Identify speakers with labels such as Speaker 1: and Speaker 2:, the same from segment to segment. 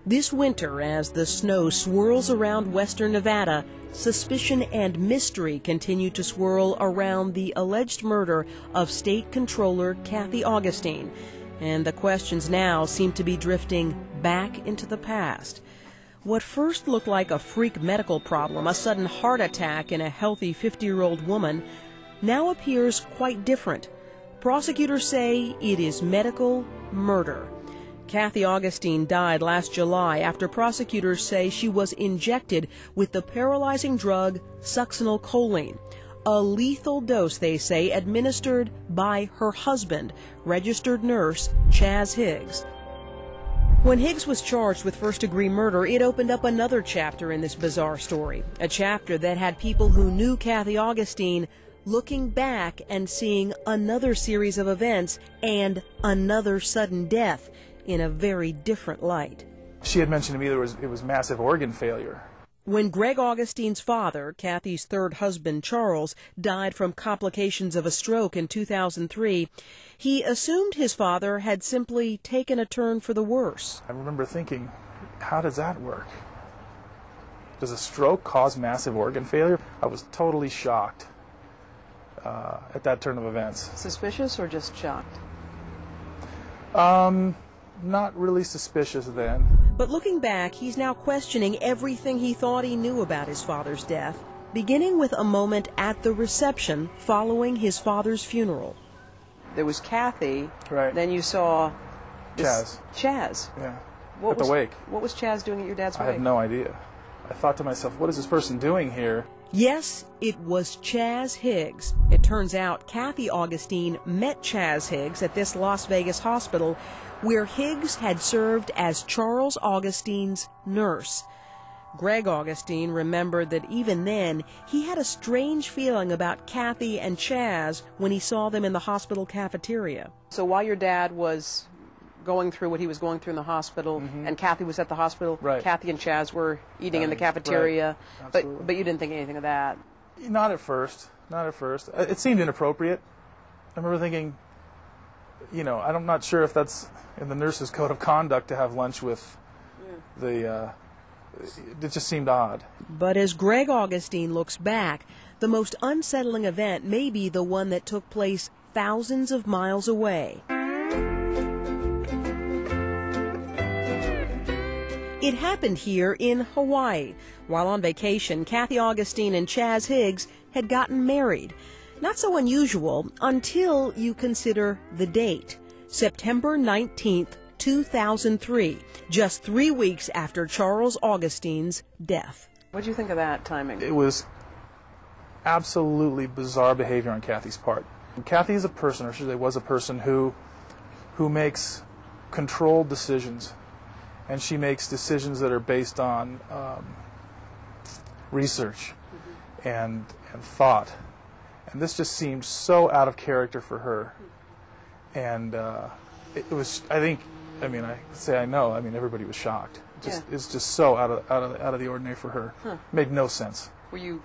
Speaker 1: This winter, as the snow swirls around western Nevada, suspicion and mystery continue to swirl around the alleged murder of State Controller Kathy Augustine. And the questions now seem to be drifting back into the past. What first looked like a freak medical problem, a sudden heart attack in a healthy 50-year-old woman, now appears quite different. Prosecutors say it is medical murder. Kathy Augustine died last July after prosecutors say she was injected with the paralyzing drug succinylcholine, a lethal dose, they say, administered by her husband, registered nurse Chaz Higgs. When Higgs was charged with first-degree murder, it opened up another chapter in this bizarre story, a chapter that had people who knew Kathy Augustine looking back and seeing another series of events and another sudden death in a very different light.
Speaker 2: She had mentioned to me it was massive organ failure.
Speaker 1: When Greg Augustine's father, Kathy's third husband Charles, died from complications of a stroke in 2003, he assumed his father had simply taken a turn for the worse.
Speaker 2: I remember thinking, how does that work? Does a stroke cause massive organ failure? I was totally shocked at that turn of events.
Speaker 1: Suspicious or just shocked?
Speaker 2: Not really suspicious then.
Speaker 1: But looking back, he's now questioning everything he thought he knew about his father's death, beginning with a moment at the reception following his father's funeral. There was Kathy.
Speaker 2: Right.
Speaker 1: Then you saw
Speaker 2: Chaz.
Speaker 1: Chaz.
Speaker 2: Yeah. At the wake.
Speaker 1: What was Chaz doing at your dad's wake?
Speaker 2: I have no idea. I thought to myself, what is this person doing here?
Speaker 1: Yes, it was Chaz Higgs. It turns out Kathy Augustine met Chaz Higgs at this Las Vegas hospital where Higgs had served as Charles Augustine's nurse. Greg Augustine remembered that even then, he had a strange feeling about Kathy and Chaz when he saw them in the hospital cafeteria. So while your dad was going through what he was going through in the hospital, and Kathy was at the hospital,
Speaker 2: right.
Speaker 1: Kathy and Chaz were eating in the cafeteria,
Speaker 2: right.
Speaker 1: but you didn't think anything of that?
Speaker 2: Not at first. Not at first. It seemed inappropriate. I remember thinking, I'm not sure if that's in the nurse's code of conduct to have lunch with the... It just seemed odd.
Speaker 1: But as Greg Augustine looks back, the most unsettling event may be the one that took place thousands of miles away. It happened here in Hawaii. While on vacation, Kathy Augustine and Chaz Higgs had gotten married. Not so unusual until you consider the date, September 19th, 2003, just 3 weeks after Charles Augustine's death. What did you think of that timing?
Speaker 2: It was absolutely bizarre behavior on Kathy's part. Kathy is a person, or should I say was a person, who makes controlled decisions. And she makes decisions that are based on research and thought. And this just seemed so out of character for her. And it was, I know, everybody was shocked. It's just so out of the ordinary for her. Huh. Made no sense.
Speaker 1: Were you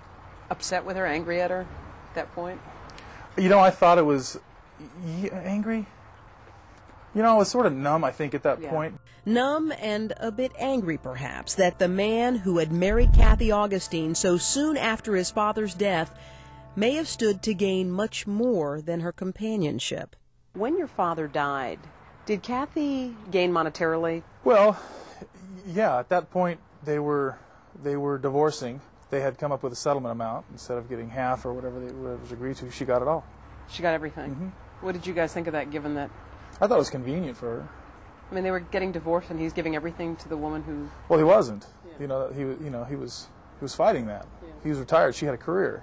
Speaker 1: upset with her, angry at her at that point?
Speaker 2: I thought it was angry. I was sort of numb, I think, at that point.
Speaker 1: Numb and a bit angry, perhaps, that the man who had married Kathy Augustine so soon after his father's death may have stood to gain much more than her companionship. When your father died, did Kathy gain monetarily?
Speaker 2: Well, yeah, at that point they were divorcing. They had come up with a settlement amount. Instead of getting half or whatever was agreed to, she got it all.
Speaker 1: She got everything? What did you guys think of that, given that...
Speaker 2: I thought it was convenient for her.
Speaker 1: They were getting divorced, and he's giving everything to the woman who...
Speaker 2: Well, he wasn't. Yeah. He was fighting that. Yeah. He was retired. She had a career.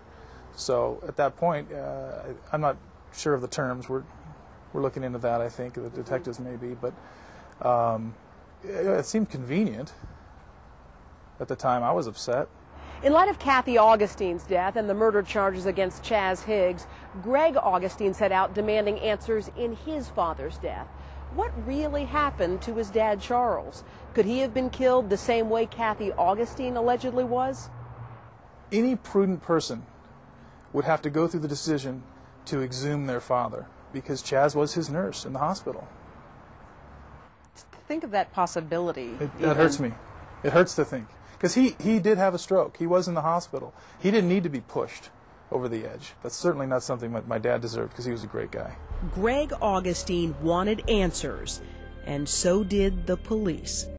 Speaker 2: So at that point, I'm not sure of the terms. We're looking into that. I think the detectives may be, but it seemed convenient. At the time, I was upset.
Speaker 1: In light of Kathy Augustine's death and the murder charges against Chaz Higgs, Greg Augustine set out demanding answers in his father's death. What really happened to his dad, Charles? Could he have been killed the same way Kathy Augustine allegedly was?
Speaker 2: Any prudent person would have to go through the decision to exhume their father, because Chaz was his nurse in the hospital.
Speaker 1: think of that possibility.
Speaker 2: That hurts me. It hurts to think. Because he did have a stroke. He was in the hospital. He didn't need to be pushed over the edge. That's certainly not something my dad deserved, because he was a great guy.
Speaker 1: Greg Augustine wanted answers, and so did the police.